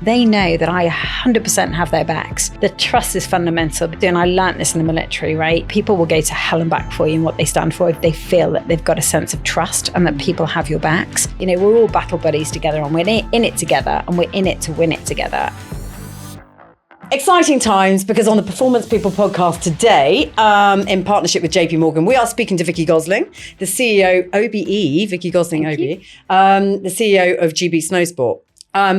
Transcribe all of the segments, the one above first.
They know that I 100% have their backs. The trust is fundamental. And I learned this in the military, right? People will go to hell and back for you and what they stand for if they feel that they've got a sense of trust and that people have your backs. You know, we're all battle buddies together and we're in it together and we're in it to win it together. Exciting times, because on the Performance People podcast today, in partnership with JP Morgan, we are speaking to Vicky Gosling, the CEO, OBE, Vicky Gosling, OBE, the CEO of GB Snowsport.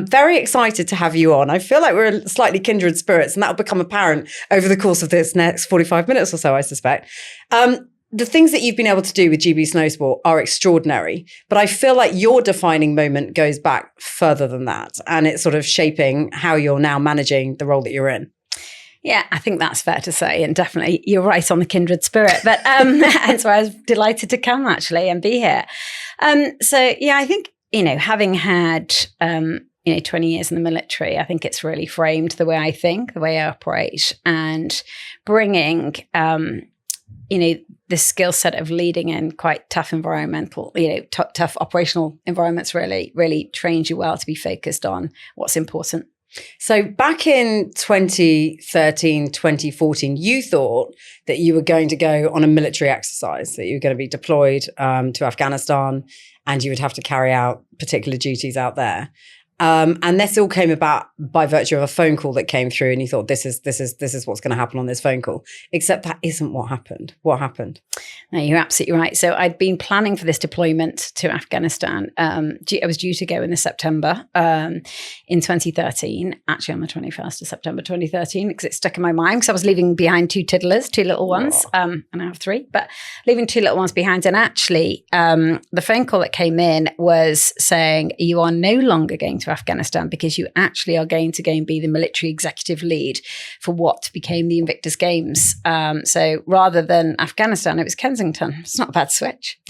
Very excited to have you on. I feel like we're slightly kindred spirits, and that will become apparent over the course of this next 45 minutes or so, I suspect. The things that you've been able to do with GB Snowsport are extraordinary, but I feel like your defining moment goes back further than that, and it's sort of shaping how you're now managing the role that you're in. Yeah, I think that's fair to say, and definitely you're right on the kindred spirit. But and so I was delighted to come actually and be here. So yeah, I think, you know, having had 20 years in the military, I think it's really framed the way I think, the way I operate, and bringing the skill set of leading in quite tough environmental, tough operational environments really trains you well to be focused on what's important. So back in 2013, 2014, you thought that you were going to go on a military exercise, that you were going to be deployed to Afghanistan and you would have to carry out particular duties out there. And this all came about by virtue of a phone call that came through, and you thought, this is what's going to happen on this phone call. Except that isn't what happened. What happened? No, you're absolutely right. So I'd been planning for this deployment to Afghanistan. I was due to go in September in 2013, actually on the 21st of September 2013, because it stuck in my mind because I was leaving behind two toddlers, two little ones, and I have three, but leaving two little ones behind. And actually, the phone call that came in was saying, you are no longer going to Afghanistan because you actually are going to go and be the military executive lead for what became the Invictus Games. So rather than Afghanistan, it was Kensington. It's not a bad switch.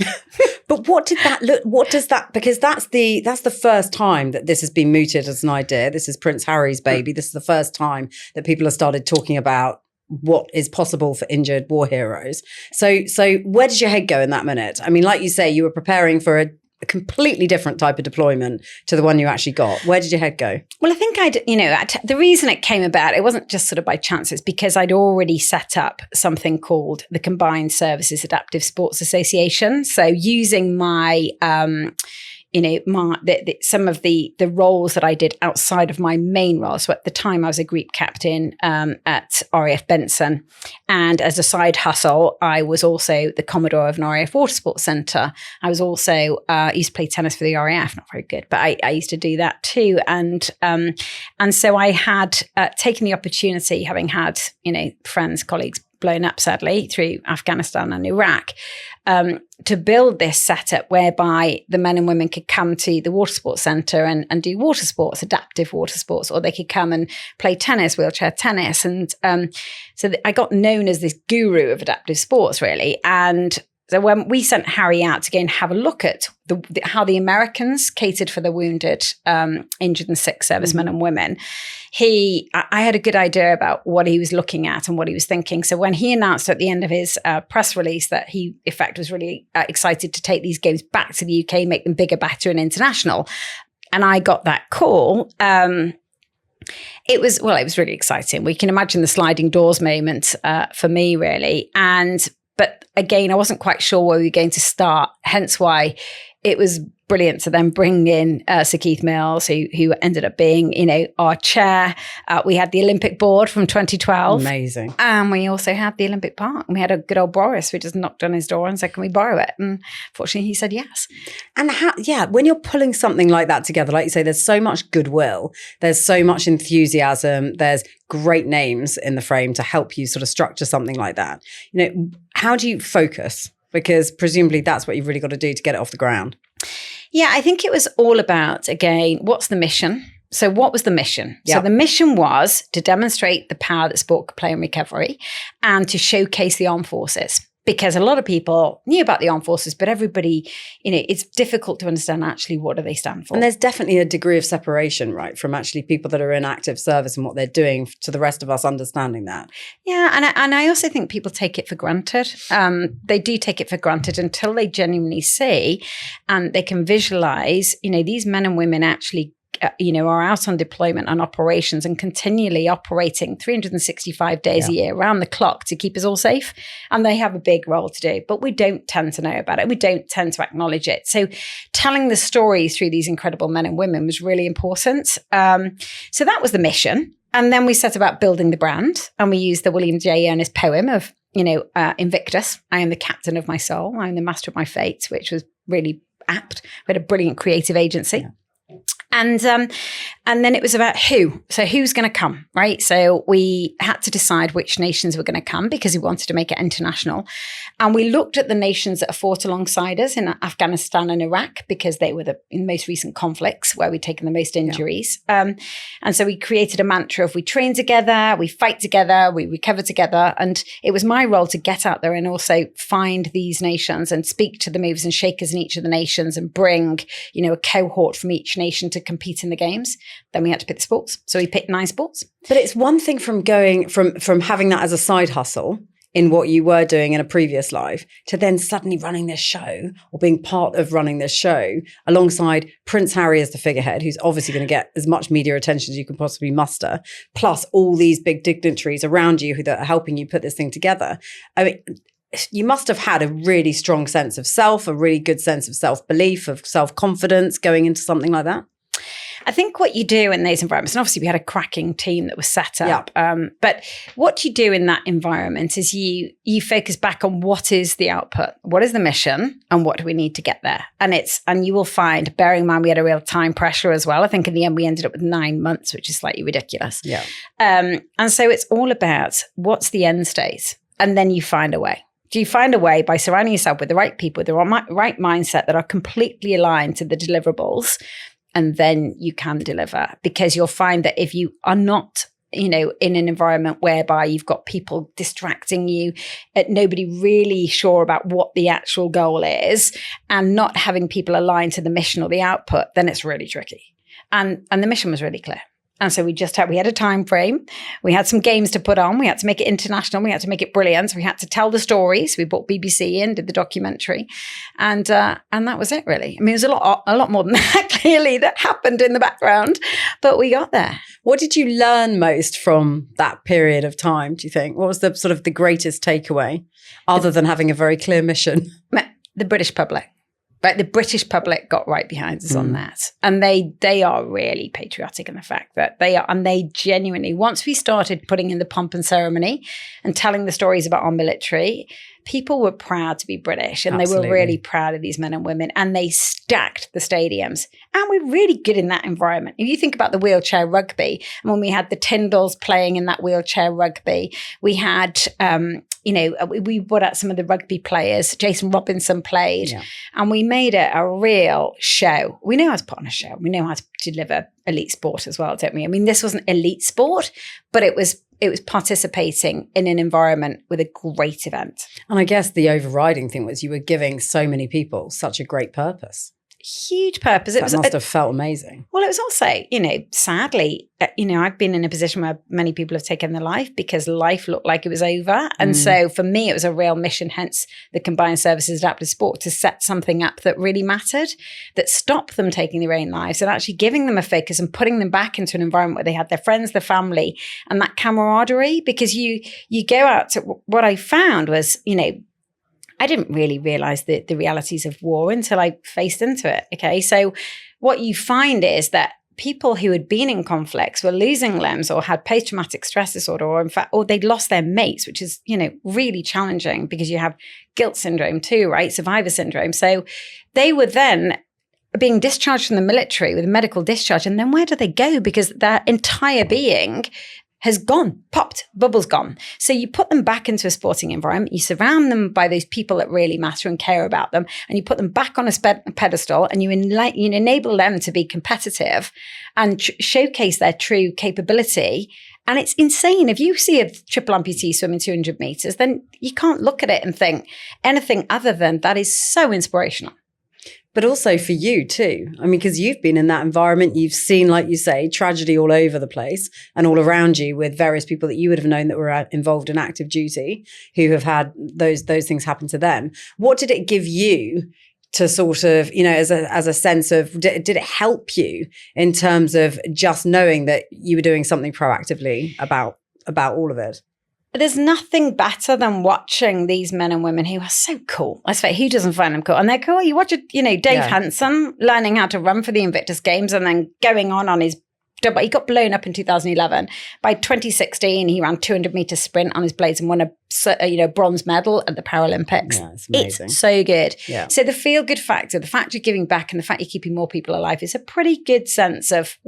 But what did that look? What does that? Because that's the first time that this has been mooted as an idea. This is Prince Harry's baby. This is the first time that people have started talking about what is possible for injured war heroes. So where did your head go in that minute? I mean, like you say, you were preparing for a completely different type of deployment to the one you actually got. Where did your head go? Well, I think the reason it came about, it wasn't just sort of by chance, it's because I'd already set up something called the Combined Services Adaptive Sports Association. So using my some of the roles that I did outside of my main role. So at the time I was a group captain at RAF Benson. And as a side hustle, I was also the Commodore of an RAF water sports centre. I was also, used to play tennis for the RAF, not very good, but I used to do that too. And so I had taken the opportunity, having had, friends, colleagues blown up sadly through Afghanistan and Iraq, to build this setup whereby the men and women could come to the water sports centre and do water sports, adaptive water sports, or they could come and play tennis, wheelchair tennis. And so I got known as this guru of adaptive sports, really. And so when we sent Harry out to go and have a look at how the Americans catered for the wounded, injured and sick servicemen and women, I had a good idea about what he was looking at and what he was thinking. So when he announced at the end of his press release that he, in fact, was really excited to take these games back to the UK, make them bigger, better and international, and I got that call, it was really exciting. We can imagine the sliding doors moment for me, really. But again, I wasn't quite sure where we were going to start, hence why it was brilliant to then bring in Sir Keith Mills, who ended up being, our chair. We had the Olympic board from 2012. Amazing. And we also had the Olympic Park. And we had a good old Boris who just knocked on his door and said, can we borrow it? And fortunately, he said yes. And when you're pulling something like that together, like you say, there's so much goodwill, there's so much enthusiasm, there's great names in the frame to help you sort of structure something like that. How do you focus? Because presumably that's what you've really got to do to get it off the ground. Yeah, I think it was all about, again, what's the mission? So what was the mission? Yep. So the mission was to demonstrate the power that sport could play in recovery and to showcase the armed forces. Because a lot of people knew about the armed forces, but everybody, it's difficult to understand actually what do they stand for. And there's definitely a degree of separation, right, from actually people that are in active service and what they're doing to the rest of us understanding that. Yeah, and I also think people take it for granted. They do take it for granted until they genuinely see and they can visualize, these men and women actually are out on deployment and operations and continually operating 365 days a year around the clock to keep us all safe. And they have a big role to do, but we don't tend to know about it. We don't tend to acknowledge it. So telling the stories through these incredible men and women was really important. So that was the mission. And then we set about building the brand, and we used the William J. Ernest poem of, Invictus. I am the captain of my soul. I am the master of my fate, which was really apt. We had a brilliant creative agency. Yeah. And then it was about who. So who's going to come, right? So we had to decide which nations were going to come because we wanted to make it international. And we looked at the nations that have fought alongside us in Afghanistan and Iraq because they were the most recent conflicts where we'd taken the most injuries. Yeah. And so we created a mantra of we train together, we fight together, we recover together. And it was my role to get out there and also find these nations and speak to the movers and shakers in each of the nations and bring, a cohort from each nation to compete in the games. Then we had to pick the sports. So we picked 9 sports. But it's one thing from going from having that as a side hustle in what you were doing in a previous life to then suddenly running this show or being part of running this show alongside Prince Harry as the figurehead, who's obviously going to get as much media attention as you can possibly muster, plus all these big dignitaries around you that are helping you put this thing together. I mean, you must have had a really strong sense of self, a really good sense of self-belief, of self-confidence going into something like that. I think what you do in those environments, and obviously we had a cracking team that was set up, but what you do in that environment is you focus back on what is the output, what is the mission, and what do we need to get there. And you will find, bearing in mind we had a real time pressure as well. I think in the end we ended up with 9 months, which is slightly ridiculous. Yeah. And so it's all about what's the end state, and then you find a way. Do you find a way by surrounding yourself with the right people, with the right mindset that are completely aligned to the deliverables, and then you can deliver? Because you'll find that if you are not, in an environment whereby you've got people distracting you, nobody really sure about what the actual goal is, and not having people aligned to the mission or the output, then it's really tricky. And the mission was really clear. And so we had a time frame. We had some games to put on. We had to make it international. We had to make it brilliant. We had to tell the stories. We brought BBC in, did the documentary, and that was it, really. I mean, it was a lot more than that, clearly, that happened in the background, but we got there. What did you learn most from that period of time, do you think? What was the sort of the greatest takeaway, other than having a very clear mission? The British public. Right, the British public got right behind us on that. And they are really patriotic in the fact that they genuinely, once we started putting in the pomp and ceremony and telling the stories about our military, people were proud to be British, and Absolutely. They were really proud of these men and women, and they stacked the stadiums. And we're really good in that environment. If you think about the wheelchair rugby, and when we had the Tyndalls playing in that wheelchair rugby, we had, we brought out some of the rugby players. Jason Robinson played, and we made it a real show. We know how to put on a show. We know how to deliver elite sport as well, don't we? I mean, this wasn't elite sport, but it was participating in an environment with a great event. And I guess the overriding thing was you were giving so many people such a great purpose. Huge purpose. That must have felt amazing. Well, it was also, sadly, I've been in a position where many people have taken their life because life looked like it was over. And so for me, it was a real mission, hence the Combined Services Adaptive Sport, to set something up that really mattered, that stopped them taking their own lives and actually giving them a focus and putting them back into an environment where they had their friends, their family, and that camaraderie. Because you go out to, what I found was, I didn't really realize the realities of war until I faced into it. Okay. So what you find is that people who had been in conflicts were losing limbs or had post-traumatic stress disorder, or they'd lost their mates, which is, really challenging because you have guilt syndrome too, right? Survivor syndrome. So they were then being discharged from the military with a medical discharge. And then where do they go? Because their entire being has gone, popped, bubble's gone. So you put them back into a sporting environment, you surround them by those people that really matter and care about them, and you put them back on a pedestal, and you enable them to be competitive and showcase their true capability. And it's insane. If you see a triple amputee swimming 200 meters, then you can't look at it and think anything other than that is so inspirational. But also for you too. I mean, because you've been in that environment, you've seen, like you say, tragedy all over the place and all around you with various people that you would have known that were involved in active duty who have had those things happen to them. What did it give you to sort of, as a sense of, did it help you in terms of just knowing that you were doing something proactively about all of it? There's nothing better than watching these men and women who are so cool. I say, who doesn't find them cool? And they're cool. You watch it, Dave Hansen learning how to run for the Invictus Games and then going on his. He got blown up in 2011. By 2016, he ran 200 meter sprint on his blades and won a bronze medal at the Paralympics. Yeah, it's amazing. It's so good. Yeah. So the feel good factor, the fact you're giving back and the fact you're keeping more people alive is a pretty good sense of,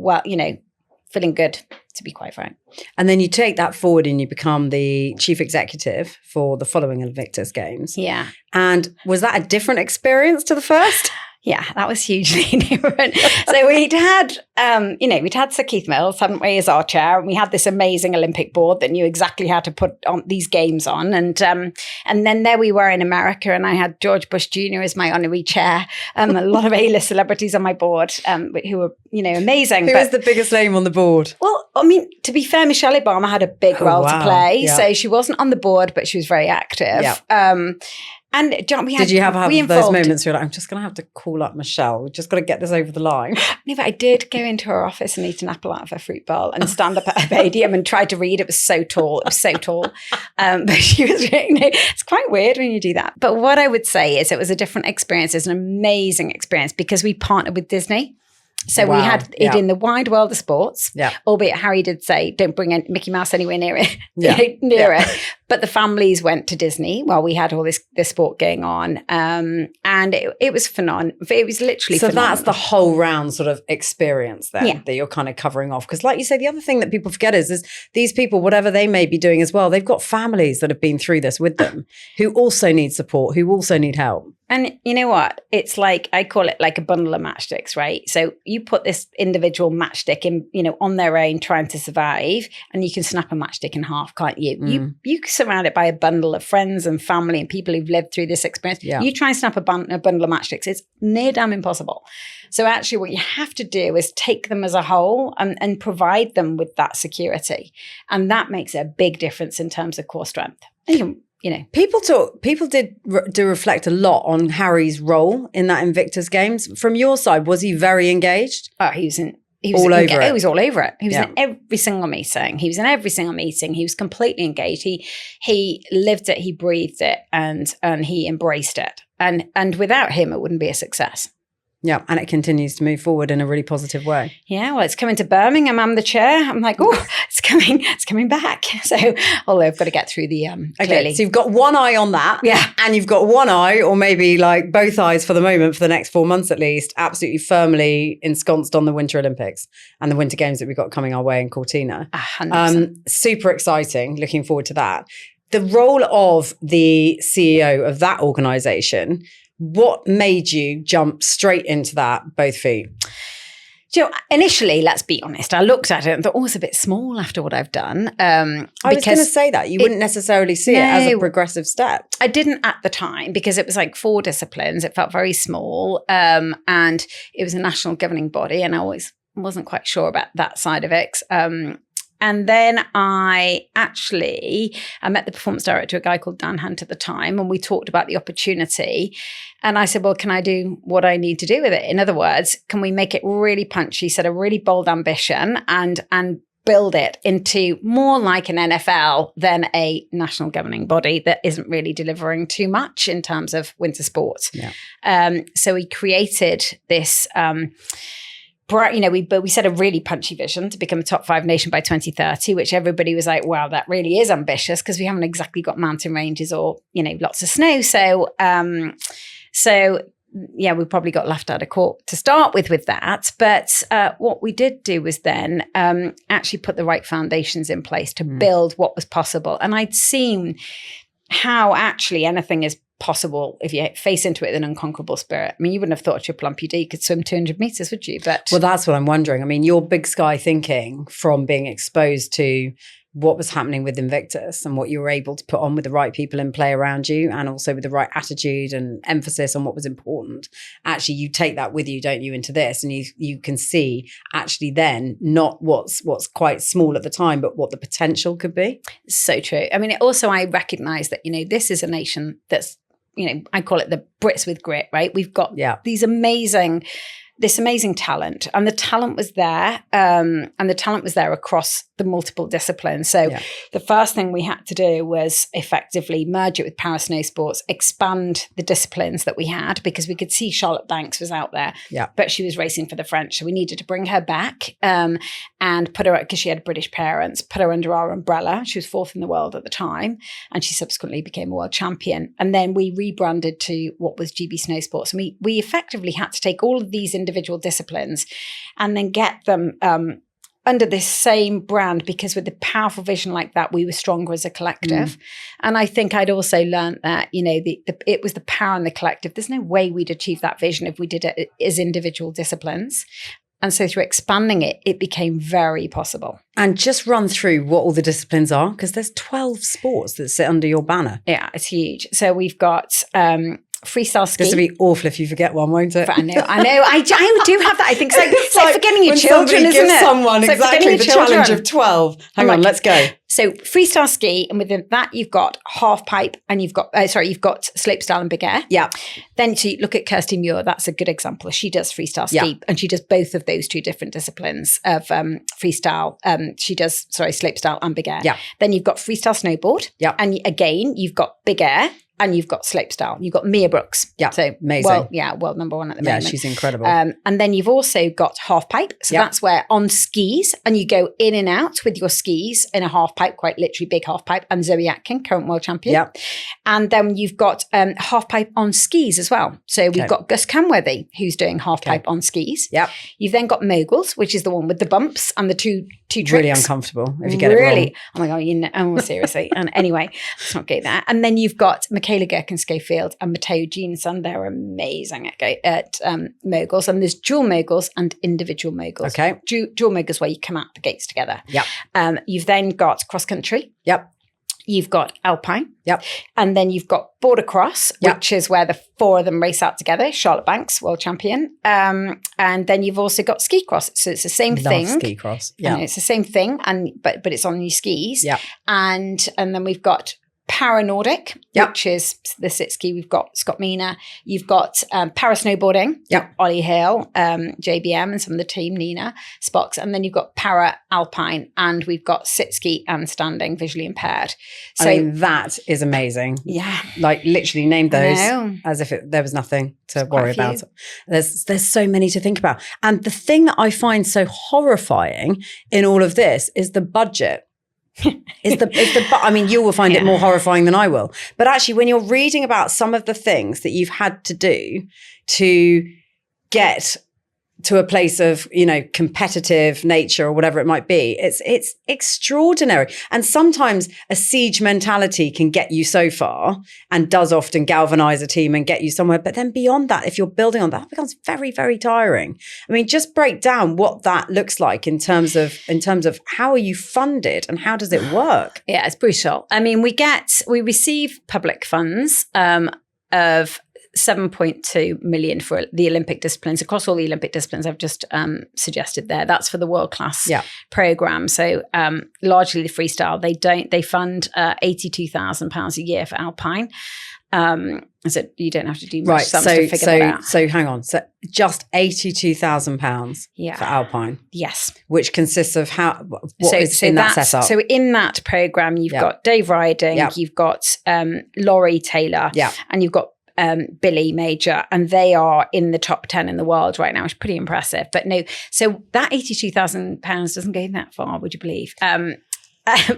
feeling good, to be quite frank. And then you take that forward and you become the chief executive for the following Invictus Games. Yeah. And was that a different experience to the first? Yeah, that was hugely different. So we'd had Sir Keith Mills, hadn't we, as our chair, and we had this amazing Olympic board that knew exactly how to put on these games on. And then there we were in America, and I had George Bush Jr. as my honorary chair, a lot of A-list celebrities on my board, who were, amazing. Who was the biggest name on the board? Well, I mean, to be fair, Michelle Obama had a big role to play. Yeah. So she wasn't on the board, but she was very active. Yeah. And John, did you have those moments where you're like, I'm just going to have to call up Michelle. We've just got to get this over the line? No, but I did go into her office and eat an apple out of her fruit bowl and stand up at her podium and try to read. It was so tall. But she was, it's quite weird when you do that. But what I would say is it was a different experience. It's an amazing experience because we partnered with Disney. So we had it in the wide world of sports, albeit Harry did say, don't bring Mickey Mouse anywhere near it. It. But the families went to Disney while we had all this sport going on. And it was phenomenal. It was literally phenomenal. So that's the whole round sort of experience then that you're kind of covering off. Because like you say, the other thing that people forget is these people, whatever they may be doing as well, they've got families that have been through this with them who also need support, who also need help. And you know what? It's like, I call it like a bundle of matchsticks, right? So you put this individual matchstick in, on their own trying to survive, and you can snap a matchstick in half, can't you? You surround it by a bundle of friends and family and people who've lived through this experience. Yeah. You try and snap a bundle of matchsticks, it's near damn impossible. So actually what you have to do is take them as a whole and provide them with that security. And that makes a big difference in terms of core strength. People do reflect a lot on Harry's role in that Invictus Games. From your side, was he very engaged? Oh, he was all over it. He was all over it. He was in every single meeting. He was completely engaged. He lived it, he breathed it, and he embraced it. And without him, it wouldn't be a success. Yeah, and it continues to move forward in a really positive way. Yeah, well, it's coming to Birmingham. I'm the chair. I'm like, oh, it's coming back. So, although I've got to get through the clearly. So you've got one eye on that, and you've got one eye, or maybe like both eyes for the moment, for the next 4 months at least, absolutely firmly ensconced on the Winter Olympics and the Winter Games that we've got coming our way in Cortina. 100%. Super exciting. Looking forward to that. The role of the CEO of that organisation. What made you jump straight into that, both feet? Initially, let's be honest, I looked at it and thought, it's a bit small after what I've done. I was going to say that. You wouldn't necessarily see it as a progressive step. I didn't at the time because it was like 4 disciplines. It felt very small. And it was a national governing body. And I always wasn't quite sure about that side of it. And then I met the performance director, a guy called Dan Hunt at the time, and we talked about the opportunity. And I said, well, can I do what I need to do with it? In other words, can we make it really punchy, set a really bold ambition and build it into more like an NFL than a national governing body that isn't really delivering too much in terms of winter sports. Yeah. So we created this we set a really punchy vision to become a top 5 nation by 2030, which everybody was like, wow, that really is ambitious because we haven't exactly got mountain ranges or, lots of snow. So we probably got laughed out of court to start with that. But what we did do was then actually put the right foundations in place to build what was possible. And I'd seen how actually anything is possible if you face into it with an unconquerable spirit. I mean, you wouldn't have thought your plumpy could swim 200 meters, would you? But well, that's what I'm wondering. I mean, your big sky thinking from being exposed to what was happening with Invictus and what you were able to put on with the right people in play around you, and also with the right attitude and emphasis on what was important. Actually, you take that with you, don't you, into this, and you can see actually then not what's quite small at the time, but what the potential could be. So true. I mean, I recognize that, this is a nation that's I call it the Brits with grit, right? We've got this amazing talent, and the talent was there, across the multiple disciplines. So the first thing we had to do was effectively merge it with para snowsports, expand the disciplines that we had, because we could see Charlotte Banks was out there, but she was racing for the French. So we needed to bring her back and put her, because she had British parents, put her under our umbrella. She was 4th in the world at the time, and she subsequently became a world champion. And then we rebranded to what was GB Snowsport. So we effectively had to take all of these individual disciplines and then get them under this same brand, because with a powerful vision like that, we were stronger as a collective. And I think I'd also learned that, it was the power in the collective. There's no way we'd achieve that vision if we did it as individual disciplines. And so through expanding it, it became very possible. And just run through what all the disciplines are, because there's 12 sports that sit under your banner. Yeah, it's huge. So we've got freestyle ski. This will be awful if you forget one, won't it? I know. I do have that. I think it's like forgetting your children, isn't it? Someone it's exactly the challenge of 12. Hang on, let's go. So freestyle ski, and within that you've got half pipe, and you've got slopestyle and big air. Yeah. Then so you look at Kirsty Muir. That's a good example. She does freestyle ski, and she does both of those two different disciplines of freestyle. She does slopestyle and big air. Yeah. Then you've got freestyle snowboard. Yeah. And again you've got big air. And you've got slopestyle. You've got Mia Brookes. Yeah, so amazing. World number 1 at the moment. Yeah, she's incredible. And then you've also got half pipe. So that's where on skis, and you go in and out with your skis in a half pipe, quite literally big half pipe. And Zoe Atkin, current world champion. Yeah. And then you've got half pipe on skis as well. So we've got Gus Camworthy, who's doing half pipe on skis. Yeah. You've then got moguls, which is the one with the bumps and the two tricks. Really uncomfortable if you get it wrong. Oh my God, seriously. And anyway, let's not get that. And then you've got Michaela Gherkin-Schofield and Matteo Jeansson. They're amazing at moguls. And there's dual moguls and individual moguls. Okay. Dual moguls where you come out the gates together. Yep. You've then got cross country. Yep. You've got alpine. Yep. And then you've got border cross, which is where the 4 of them race out together. Charlotte Banks, world champion. And then you've also got ski cross. So it's the same thing. Ski cross. Yeah. It's the same thing, but it's on your skis. Yeah. And then we've got Para-Nordic, which is the sit ski. We've got Scott Mina. You've got para-snowboarding, Ollie Hill, JBM and some of the team, Nina, Spox. And then you've got para-alpine, and we've got sit ski and standing, visually impaired. So I mean, that is amazing. Yeah. Like literally named those as if there was nothing to worry about. There's so many to think about. And the thing that I find so horrifying in all of this is the budget. I mean, you will find it more horrifying than I will. But actually, when you're reading about some of the things that you've had to do to get to a place of, competitive nature or whatever it might be, it's extraordinary. And sometimes a siege mentality can get you so far and does often galvanize a team and get you somewhere. But then beyond that, if you're building on that, it becomes very, very tiring. I mean, just break down what that looks like in terms of how are you funded and how does it work? Yeah, it's brutal. I mean, we receive public funds of 7.2 million for the Olympic disciplines, across all the Olympic disciplines I've just suggested there. That's for the world-class program. So largely the freestyle, they fund £82,000 a year for alpine. So you don't have to do much to figure that out. So hang on. So just £82,000 for alpine. Yes. Which consists of what is in that setup? So in that program, you've got Dave Ryding, you've got Laurie Taylor, and you've got Billy Major, and they are in the top 10 in the world right now, which is pretty impressive. But no, so that £82,000 doesn't go that far, would you believe?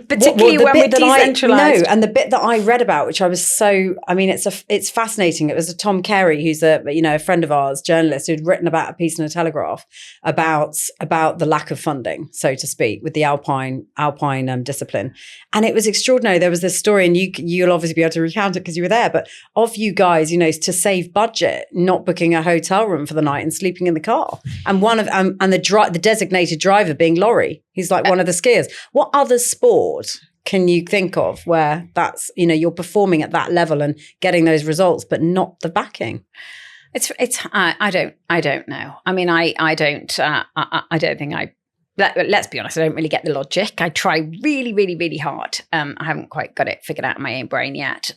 Particularly when we're decentralised. And the bit that I read about, which I was it's fascinating. It was a Tom Carey, who's a friend of ours, journalist, who'd written about a piece in the Telegraph about the lack of funding, so to speak, with the alpine discipline. And it was extraordinary. There was this story, and you'll obviously be able to recount it because you were there, but of you guys, to save budget, not booking a hotel room for the night and sleeping in the car. And the designated driver being Laurie. He's like one of the skiers. What other sport can you think of where that's, you're performing at that level and getting those results, but not the backing? I don't know. I mean, I don't think let's be honest, I don't really get the logic. I try really, really, really hard. I haven't quite got it figured out in my own brain yet.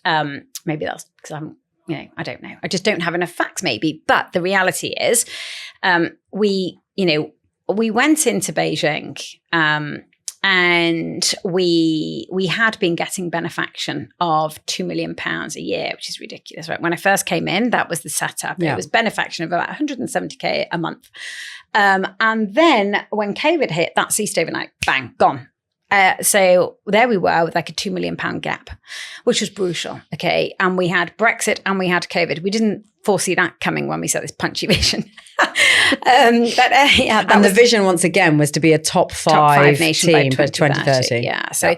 Maybe that's because I don't know. I just don't have enough facts maybe. But the reality is we went into Beijing and we had been getting benefaction of £2 million a year, which is ridiculous, right? When I first came in, that was the setup. Yeah. It was benefaction of about 170k a month. And then when COVID hit, that ceased overnight. Bang, gone. So there we were with like a £2 million gap, which was brutal. Okay. And we had Brexit and we had COVID. We didn't foresee that coming when we set this punchy vision. And the vision once again was to be a top five nation team by by 2030. Yeah. So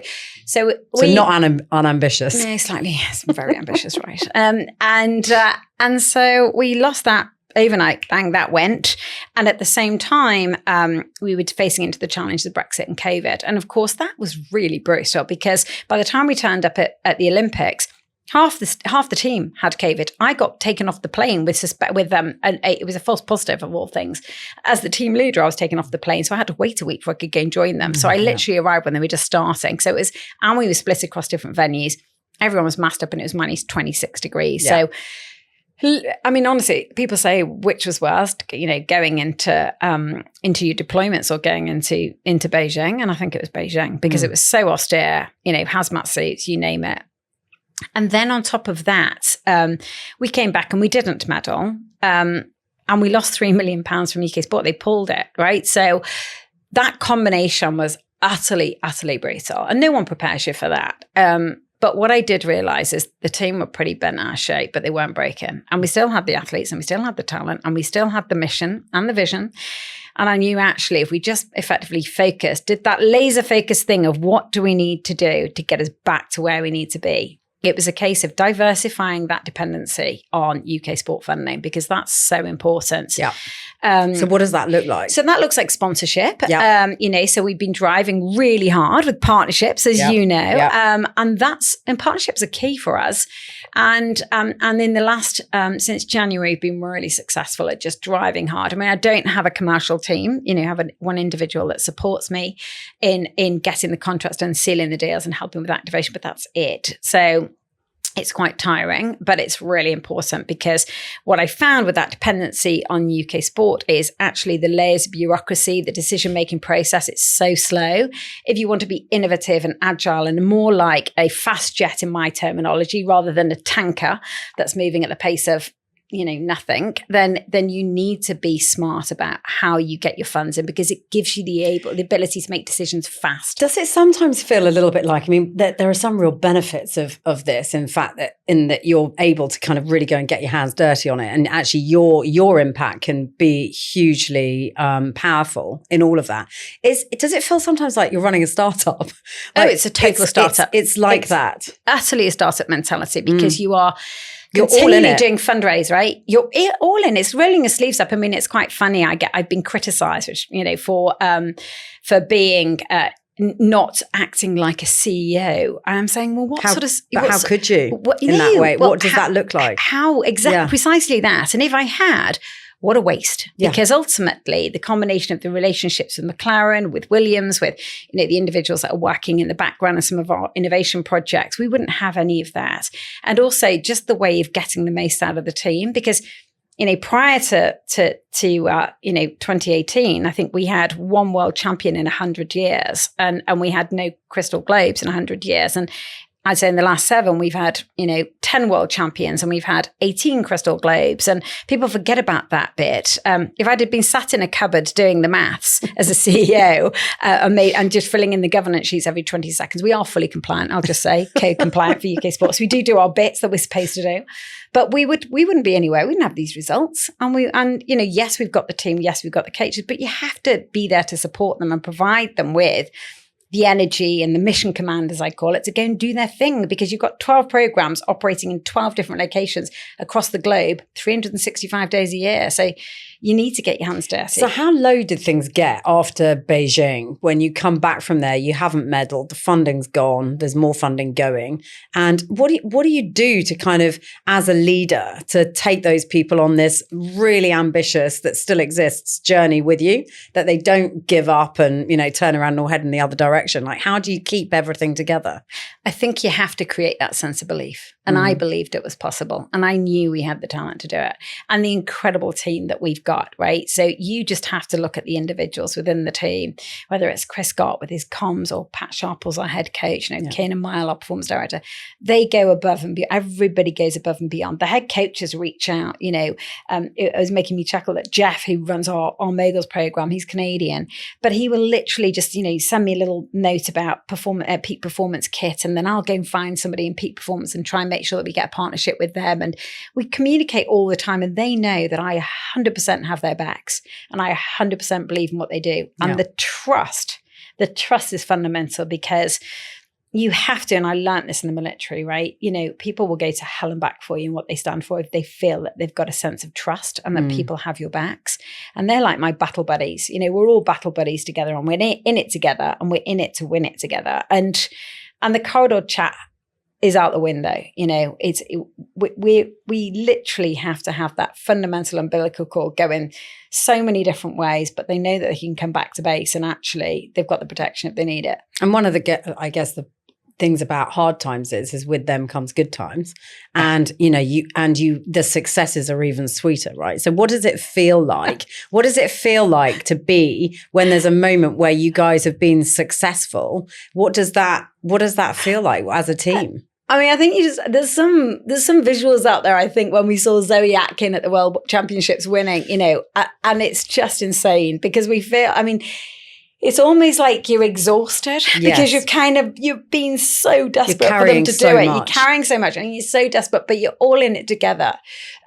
not unambitious. No, slightly. Yes, very ambitious, right. And so we lost that overnight. Bang, that went. And at the same time, we were facing into the challenges of Brexit and COVID. And of course, that was really brutal because by the time we turned up at the Olympics, half the team had COVID. I got taken off the plane it was a false positive of all things. As the team leader, I was taken off the plane. So I had to wait a week before I could go and join them. So I literally arrived when they were just starting. So and we were split across different venues. Everyone was masked up and it was minus 26 degrees. Yeah. So I mean, honestly, people say which was worst, going into your deployments or going into Beijing. And I think it was Beijing because it was so austere, hazmat suits, you name it. And then on top of that, we came back and we didn't medal. And we lost £3 million from UK Sport. They pulled it, right? So that combination was utterly, utterly brutal. And no one prepares you for that. But what I did realize is the team were pretty bent out of shape, but they weren't breaking. And we still had the athletes and we still had the talent and we still had the mission and the vision. And I knew actually if we just effectively focused, did that laser focus thing of what do we need to do to get us back to where we need to be, it was a case of diversifying that dependency on UK sport funding because that's so important. Yeah. So what does that look like? So that looks like sponsorship. Yeah. So we've been driving really hard with partnerships, as you know, and partnerships are key for us. And in the last since January, we've been really successful at just driving hard. I mean, I don't have a commercial team. I have one individual that supports me in getting the contracts done, sealing the deals, and helping with activation. But that's it. So it's quite tiring, but it's really important because what I found with that dependency on UK sport is actually the layers of bureaucracy, the decision-making process. It's so slow. If you want to be innovative and agile and more like a fast jet in my terminology, rather than a tanker that's moving at the pace of nothing, then you need to be smart about how you get your funds in because it gives you the ability to make decisions fast. Does it sometimes feel a little bit like, that there are some real benefits of this, in fact, that you're able to kind of really go and get your hands dirty on it and actually your impact can be hugely powerful in all of that. Does it feel sometimes like you're running a startup? It's a total startup. It's like that. Utterly a startup mentality because you're all in it. Doing fundraise, right? You're all in. It's rolling your sleeves up. I mean, it's quite funny. I've been criticised, for being not acting like a CEO. And I'm saying, well, how could you in that way? What does that look like? How exactly? Precisely that. And if I had. What a waste. Yeah. Because ultimately, the combination of the relationships with McLaren, with Williams, with the individuals that are working in the background of some of our innovation projects, we wouldn't have any of that. And also just the way of getting the most out of the team. Because prior to 2018, I think we had one world champion in 100 years, and we had no crystal globes in 100 years. And I'd say in the last 7, we've had, 10 world champions and we've had 18 crystal globes, and people forget about that bit. If I'd have been sat in a cupboard doing the maths as a CEO and just filling in the governance sheets every 20 seconds, we are fully compliant, I'll just say, code compliant for UK sports. We do our bits that we're supposed to do, but we wouldn't be anywhere. We wouldn't have these results. And yes, we've got the team, yes, we've got the coaches, but you have to be there to support them and provide them with the energy and the mission command, as I call it, to go and do their thing, because you've got 12 programs operating in 12 different locations across the globe, 365 days a year. So you need to get your hands dirty. So how low did things get after Beijing? When you come back from there, you haven't medalled, the funding's gone, there's more funding going. And what do you do to kind of, as a leader, to take those people on this really ambitious, that still exists, journey with you, that they don't give up and, turn around or head in the other direction? Like, how do you keep everything together? I think you have to create that sense of belief. And I believed it was possible. And I knew we had the talent to do it. And the incredible team that we've got, right? So you just have to look at the individuals within the team, whether it's Chris Scott with his comms or Pat Sharples, our head coach, Kane Mile, our performance director. They go above and beyond. Everybody goes above and beyond. The head coaches reach out. It was making me chuckle that Jeff, who runs our Moguls program, he's Canadian, but he will literally just, send me a little note about peak performance kit. And then I'll go and find somebody in peak performance and try and make sure that we get a partnership with them. And we communicate all the time, and they know that I 100% have their backs and I 100% believe in what they do. And the trust is fundamental, because you have to, and I learned this in the military, right? People will go to hell and back for you and what they stand for if they feel that they've got a sense of trust and that people have your backs. And they're like my battle buddies. We're all battle buddies together, and we're in it together, and we're in it to win it together. And the corridor chat is out the window. We literally have to have that fundamental umbilical cord going so many different ways, but they know that they can come back to base, and actually they've got the protection if they need it. And one of the things about hard times is with them comes good times, and the successes are even sweeter, right? So what does it feel like? What does it feel like to be when there's a moment where you guys have been successful? What does that feel like as a team? I think there's some visuals out there. I think when we saw Zoe Atkin at the World Championships winning, and it's just insane, because we feel, it's almost like you're exhausted because you've been so desperate for them to do it. You're carrying so much and you're so desperate, but you're all in it together.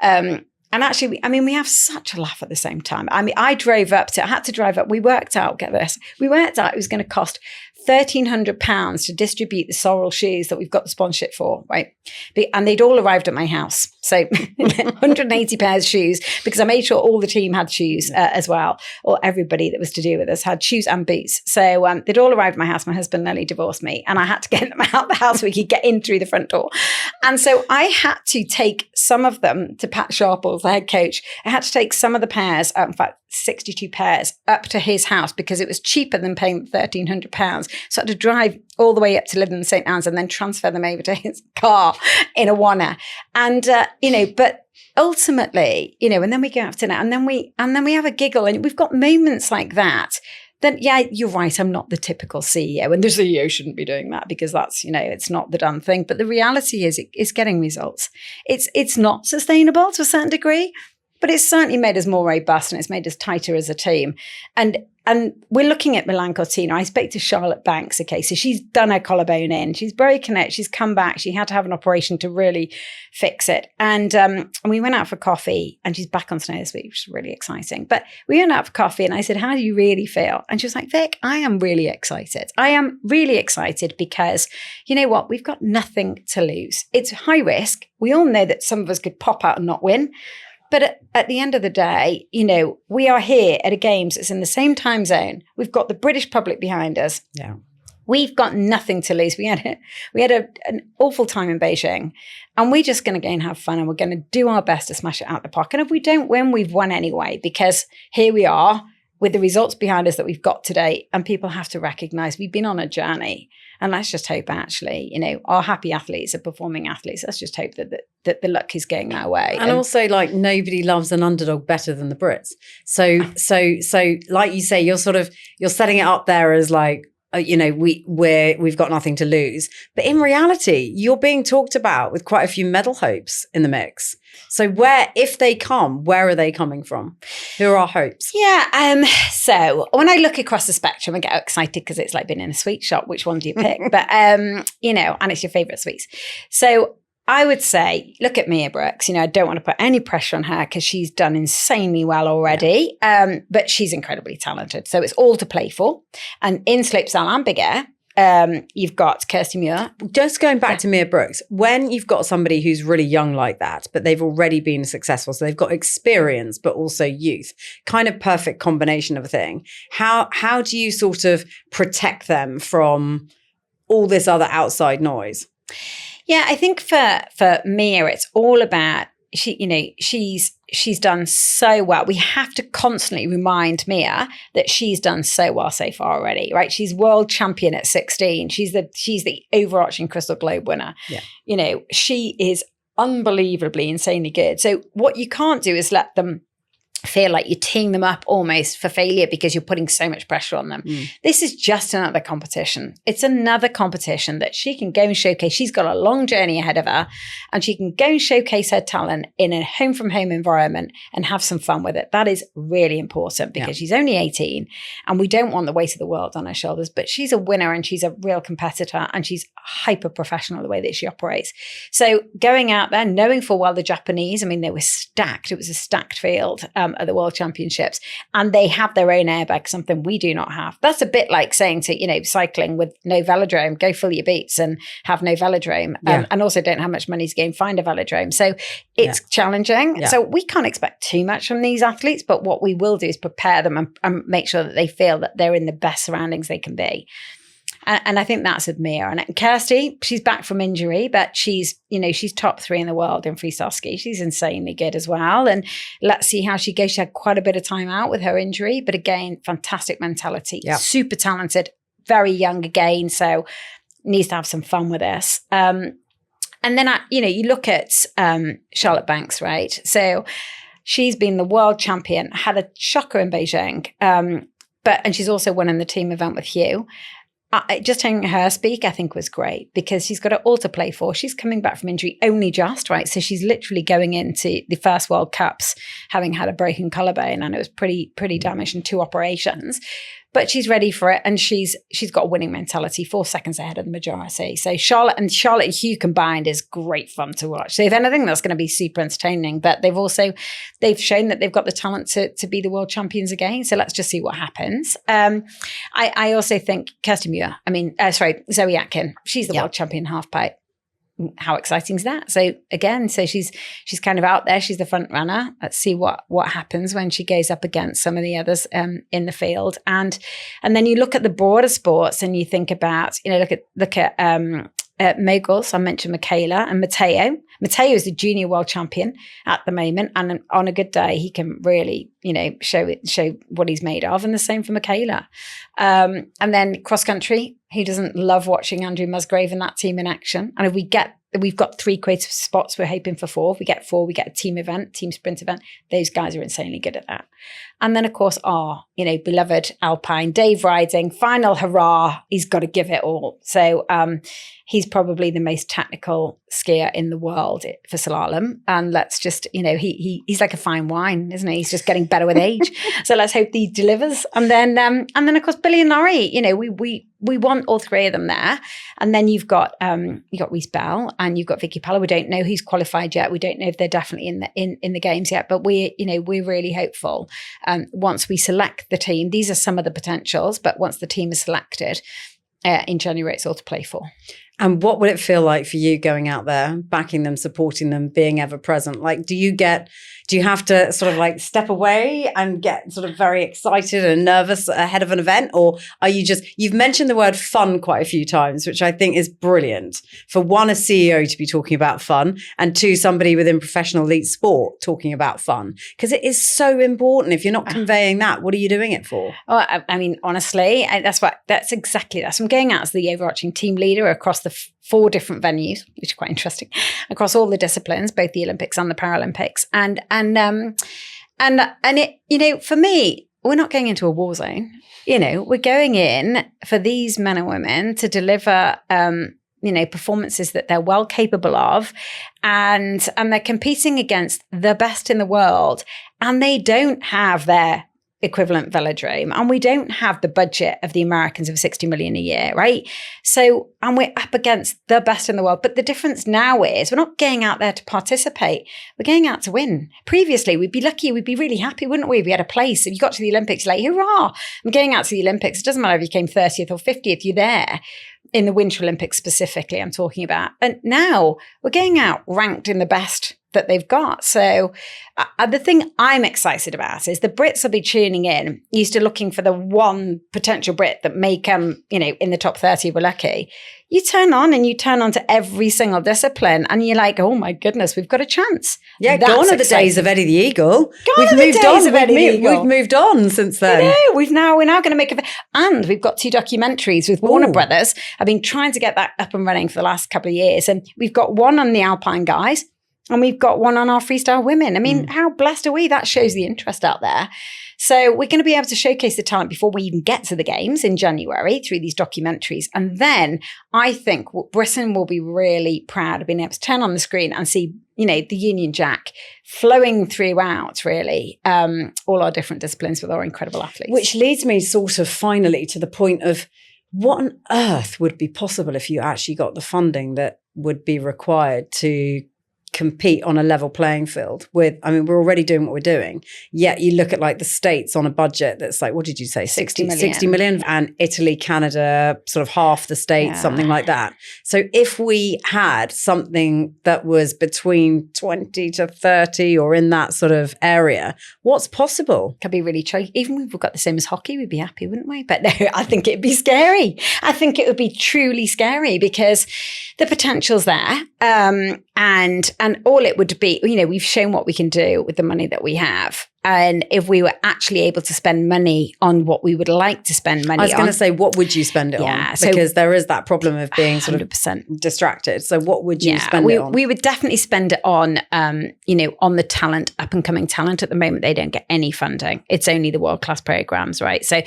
And actually, we have such a laugh at the same time. I had to drive up. We worked out, get this, it was going to cost £1,300 to distribute the Sorrel shoes that we've got the sponsorship for, right? And they'd all arrived at my house. So 180 pairs of shoes, because I made sure all the team had shoes as well, or everybody that was to do with us had shoes and boots. So they'd all arrived at my house. My husband nearly divorced me, and I had to get them out the house so we could get in through the front door. And so I had to take some of them to Pat Sharples, the head coach. I had to take some of the pairs, in fact, 62 pairs, up to his house, because it was cheaper than paying £1,300. So I had to drive all the way up to Lyndon St. Anne's and then transfer them over to his car in a Wanner. And, but ultimately, and then we go out to dinner, and then we have a giggle, and we've got moments like that. Then, you're right, I'm not the typical CEO, and the CEO shouldn't be doing that, because that's, it's not the done thing. But the reality is it's getting results. It's not sustainable to a certain degree, but it's certainly made us more robust, and it's made us tighter as a team. And we're looking at Milano Cortina. I spoke to Charlotte Banks, okay, so she's done her collarbone in. She's broken it. She's come back. She had to have an operation to really fix it. And we went out for coffee, and she's back on snow this week, which is really exciting. But we went out for coffee, and I said, how do you really feel? And she was like, Vic, I am really excited. I am really excited because, you know what? We've got nothing to lose. It's high risk. We all know that some of us could pop out and not win. But at the end of the day, we are here at a games that's in the same time zone. We've got the British public behind us. Yeah, we've got nothing to lose. We had an awful time in Beijing, and we're just going to go and have fun, and we're going to do our best to smash it out the park. And if we don't win, we've won anyway, because here we are with the results behind us that we've got today, and people have to recognize we've been on a journey. And let's just hope, actually, our happy athletes are performing athletes. Let's just hope that the luck is going our way. And also, nobody loves an underdog better than the Brits. So like you say, you're setting it up there as we've got nothing to lose. But in reality, you're being talked about with quite a few medal hopes in the mix. So if they come, where are they coming from? Who are our hopes? Yeah. So when I look across the spectrum, I get excited because it's like being in a sweet shop. Which one do you pick? But, and it's your favorite sweets. So I would say, look at Mia Brookes. I don't want to put any pressure on her because she's done insanely well already. Yeah. But she's incredibly talented. So it's all to play for. And in slopestyle and big air, You've got Kirsty Muir. Just going back to Mia Brookes, when you've got somebody who's really young like that, but they've already been successful, so they've got experience, but also youth, kind of perfect combination of a thing. How do you sort of protect them from all this other outside noise? Yeah, I think for Mia, it's all about she's done so well. We have to constantly remind Mia that she's done so well so far already, right? She's world champion at 16. She's the overarching Crystal Globe winner. Yeah. She is unbelievably, insanely good. So what you can't do is let them feel like you're teeing them up almost for failure because you're putting so much pressure on them. This is just another competition. It's another competition that she can go and showcase. She's got a long journey ahead of her, and she can go and showcase her talent in a home from home environment and have some fun with it. That is really important because she's only 18 and we don't want the weight of the world on her shoulders, but she's a winner and she's a real competitor and she's hyper professional the way that she operates. So going out there, knowing full well the Japanese, I mean, they were stacked. It was a stacked field at the World Championships, and they have their own airbag, something we do not have. That's a bit like saying to, cycling with no velodrome, go fill your boots and have no velodrome, and also don't have much money to go and find a velodrome. So it's challenging. Yeah. So we can't expect too much from these athletes, but what we will do is prepare them and make sure that they feel that they're in the best surroundings they can be. And I think that's with Mia. And Kirsty, she's back from injury, but she's top 3 in the world in freestyle ski. She's insanely good as well. And let's see how she goes. She had quite a bit of time out with her injury, but again, fantastic mentality, super talented, very young again. So needs to have some fun with this. And then, you look at Charlotte Banks, right? So she's been the world champion, had a shocker in Beijing, and she's also won in the team event with Hugh. Just hearing her speak, I think was great because she's got it all to play for. She's coming back from injury only just, right? So she's literally going into the first World Cups having had a broken collarbone, and it was pretty damaged in 2 operations. But she's ready for it, and she's got a winning mentality, 4 seconds ahead of the majority. So Charlotte and Hugh combined is great fun to watch. So if anything, that's going to be super entertaining. But they've shown that they've got the talent to be the world champions again. So let's just see what happens. I also think Zoe Atkin, she's the world champion half pipe. How exciting is that? So again, she's kind of out there. She's the front runner. Let's see what happens when she goes up against some of the others in the field. And then you look at the broader sports and you think about, look at moguls. I mentioned Michaela and Matteo. Matteo is the junior world champion at the moment, and on a good day, he can really, show what he's made of. And the same for Michaela. And then cross country. Who doesn't love watching Andrew Musgrave and that team in action? And if we've got 3 creative spots, we're hoping for 4. If we get 4, we get a team sprint event. Those guys are insanely good at that. And then, of course, our, beloved Alpine, Dave Ryding, final hurrah. He's got to give it all. So he's probably the most technical skier in the world for slalom. And let's just, he's like a fine wine, isn't he? He's just getting better with age. So let's hope he delivers. And then, of course, Billy and Laurie, we want all 3 of them there. And then you've got Reese Bell and you've got Vicky Pella. We don't know who's qualified yet. We don't know if they're definitely in the games yet, but we're really hopeful. Once we select the team, these are some of the potentials, but once the team is selected in January, it's all to play for. And what would it feel like for you going out there, backing them, supporting them, being ever present? Like, do you have to sort of like step away and get sort of very excited and nervous ahead of an event? Or are you you've mentioned the word fun quite a few times, which I think is brilliant. For one, a CEO to be talking about fun, and 2, somebody within professional elite sport talking about fun. Because it is so important. If you're not conveying that, what are you doing it for? Oh, I mean, honestly, that's exactly that. So I'm going out as the overarching team leader across the 4 different venues, which is quite interesting, across all the disciplines, both the Olympics and the Paralympics. And it, for me, we're not going into a war zone. We're going in for these men and women to deliver, performances that they're well capable of, and they're competing against the best in the world, and they don't have their equivalent velodrome, and we don't have the budget of the Americans of 60 million a year, right? So, and we're up against the best in the world. But the difference now is we're not going out there to participate. We're going out to win. Previously, we'd be lucky, we'd be really happy, wouldn't we? If we had a place. If you got to the Olympics, like, hurrah, I'm going out to the Olympics. It doesn't matter if you came 30th or 50th, you're there. In the Winter Olympics specifically, I'm talking about. And now we're going out ranked in the best that they've got. So the thing I'm excited about is the Brits will be tuning in, used to looking for the one potential Brit that may come, in the top 30, we're lucky. You turn on to every single discipline and you're like, oh my goodness, we've got a chance. Yeah, gone are the days of Eddie the Eagle. We've moved on since then. We're now going to make and we've got 2 documentaries with Warner Brothers. I've been trying to get that up and running for the last couple of years. And we've got one on the Alpine guys. And we've got one on our freestyle women. I mean, how blessed are we? That shows the interest out there. So we're going to be able to showcase the talent before we even get to the games in January through these documentaries. And then I think Britain will be really proud of being able to turn on the screen and see, the Union Jack flowing throughout really all our different disciplines with our incredible athletes. Which leads me sort of finally to the point of what on earth would be possible if you actually got the funding that would be required to compete on a level playing field with, we're already doing what we're doing. Yet you look at like the States on a budget that's like, what did you say? 60 million. And Italy, Canada, sort of half the States, something like that. So if we had something that was between 20 to 30 or in that sort of area, what's possible? Could be really tricky. Even if we've got the same as hockey, we'd be happy, wouldn't we? But no, I think it'd be scary. I think it would be truly scary because the potential's there. And all it would be, we've shown what we can do with the money that we have. And if we were actually able to spend money on what we would like to spend money on. I was going to say, what would you spend it on? Because there is that problem of being sort 100%. Of distracted. So what would you spend it on? We would definitely spend it on, on the talent, up and coming talent. At the moment, they don't get any funding. It's only the world-class programs, right? So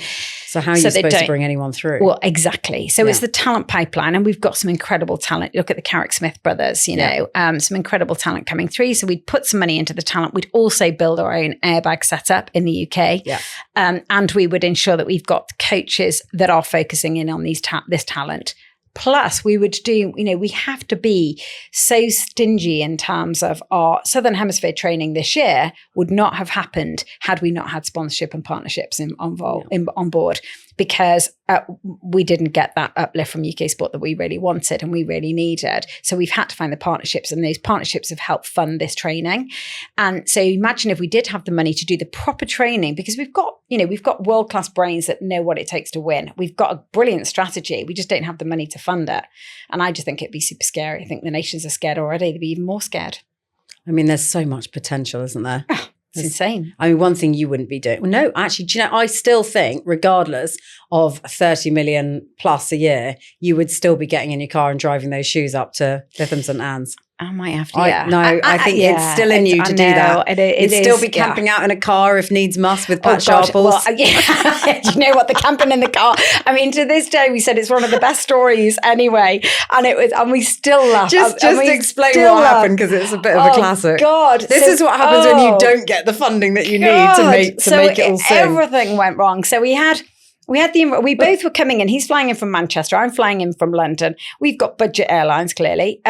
how are you supposed to bring anyone through? Well, exactly. So it's the talent pipeline. And we've got some incredible talent. Look at the Carrick-Smith brothers, some incredible talent coming through. So we'd put some money into the talent. We'd also build our own airbag setup in the UK. Yeah. And we would ensure that we've got coaches that are focusing in on this talent. Plus, we would do, we have to be so stingy in terms of our Southern Hemisphere training this year would not have happened had we not had sponsorship and partnerships on board, because we didn't get that uplift from UK sport that we really wanted and we really needed. So we've had to find the partnerships, and those partnerships have helped fund this training. And so imagine if we did have the money to do the proper training, because we've got world-class brains that know what it takes to win. We've got a brilliant strategy. We just don't have the money to fund it. And I just think it'd be super scary. I think the nations are scared already. They'd be even more scared. There's so much potential, isn't there? It's insane. One thing you wouldn't be doing. Well, no, actually, do you know, I still think regardless of 30 million plus a year, you would still be getting in your car and driving those shoes up to Lytham St Anne's. I might have to, I think it's still in you to do that. You'd still be camping out in a car if needs must with Pat Sharples. Well, do you know what? The camping in the car. To this day, we said it's one of the best stories anyway. And we still laugh. Just explain what happened, because it's a bit of a classic. God. This is what happens when you don't get the funding that you need to make it all sing. Everything went wrong. So we both were coming in. He's flying in from Manchester. I'm flying in from London. We've got budget airlines, clearly.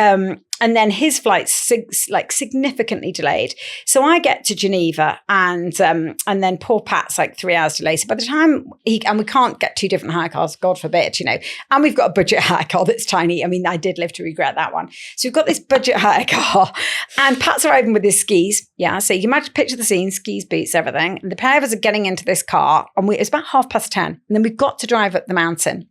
And then his flight's significantly delayed. So I get to Geneva, and then poor Pat's 3 hours delayed. So by the time and we can't get 2 different hire cars, God forbid, and we've got a budget hire car that's tiny. I did live to regret that one. So we've got this budget hire car, and Pat's arriving with his skis. Yeah, so you can picture the scene: skis, boots, everything. And the pair of us are getting into this car, and it's about 10:30, and then we've got to drive up the mountain.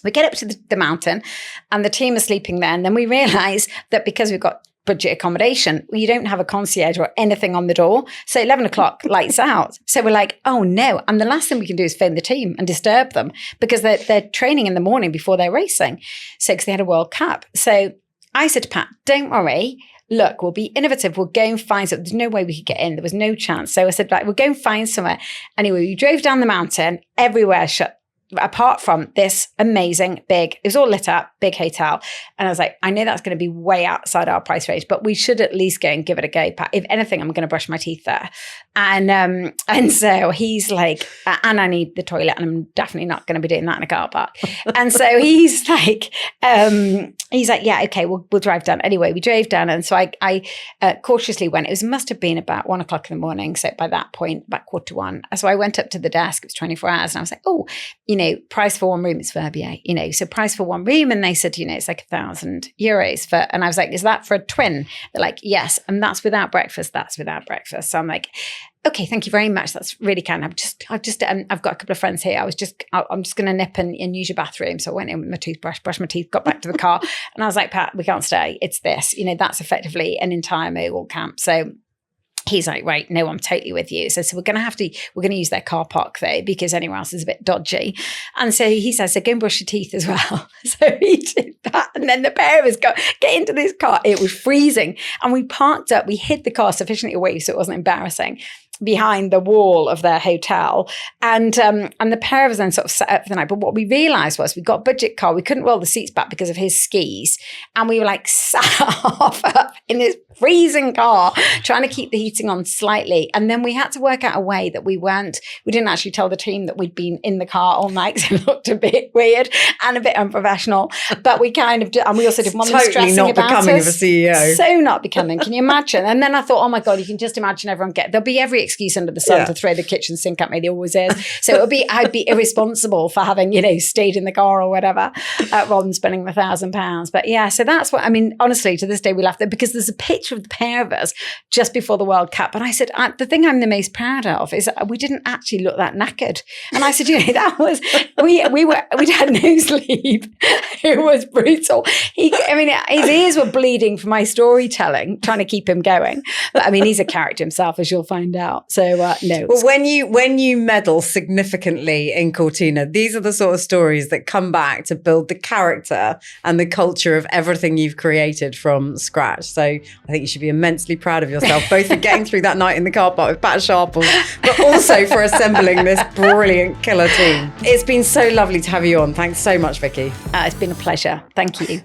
We get up to the mountain, and the team are sleeping there. And then we realise that because we've got budget accommodation, you don't have a concierge or anything on the door. So 11 o'clock, lights out. So we're like, oh no. And the last thing we can do is phone the team and disturb them, because they're training in the morning before they're racing. So because they had a World Cup. So I said to Pat, don't worry. Look, we'll be innovative. We'll go and find something. There's no way we could get in. There was no chance. So I said, we'll go and find somewhere. Anyway, we drove down the mountain, everywhere shut, apart from this amazing it was all lit up, big hotel. And I was like, I know that's going to be way outside our price range, but we should at least go and give it a go. If anything, I'm going to brush my teeth there. And so he's like, and I need the toilet, and I'm definitely not going to be doing that in a car park. And so he's like, yeah, okay, we'll drive down. Anyway, we drove down, and so I cautiously went. It must have been about 1 o'clock in the morning. So by that point, about 1:15. So I went up to the desk. It was 24 hours, and I was like, oh, price for one room is Verbier. So price for one room, and they said, it's like €1,000 for. And I was like, is that for a twin? They're like, yes, and that's without breakfast. That's without breakfast. So I'm like, okay, thank you very much. That's really kind. I've got a couple of friends here. I'm just going to nip and use your bathroom. So I went in with my toothbrush, brushed my teeth, got back to the car, and I was like, Pat, we can't stay. It's this. That's effectively an entire Mogul camp. So he's like, right, no, I'm totally with you. So we're going to use their car park though, because anywhere else is a bit dodgy. And so he says, so go and brush your teeth as well. So he did that. And then the pair of us get into this car. It was freezing. And we parked up, we hid the car sufficiently away so it wasn't embarrassing, behind the wall of their hotel. And the pair of us then sort of set up for the night. But what we realized was we got a budget car. We couldn't roll the seats back because of his skis. And we were like sat half up in this freezing car, trying to keep the heating on slightly. And then we had to work out a way that we didn't actually tell the team that we'd been in the car all night, because it looked a bit weird and a bit unprofessional. But we kind of did, and we also didn't want them stressing not about becoming us. of a CEO. So not becoming, can you imagine? And then I thought, oh my God, you can just imagine everyone there'll be every excuse under the sun to throw the kitchen sink at me. There always is. So I'd be irresponsible for having, stayed in the car or whatever, rather than spending the £1,000. But yeah, so that's what, honestly, to this day we laugh there, because there's a picture of the pair of us just before the World Cup. And I said, the thing I'm the most proud of is that we didn't actually look that knackered. And I said, that was, we'd had no sleep. It was brutal. His ears were bleeding for my storytelling, trying to keep him going. But he's a character himself, as you'll find out. So no. Well, when you medal significantly in Cortina, these are the sort of stories that come back to build the character and the culture of everything you've created from scratch. So I think you should be immensely proud of yourself, both for getting through that night in the car park with Pat Sharple, but also for assembling this brilliant killer team. It's been so lovely to have you on. Thanks so much, Vicky. It's been a pleasure. Thank you.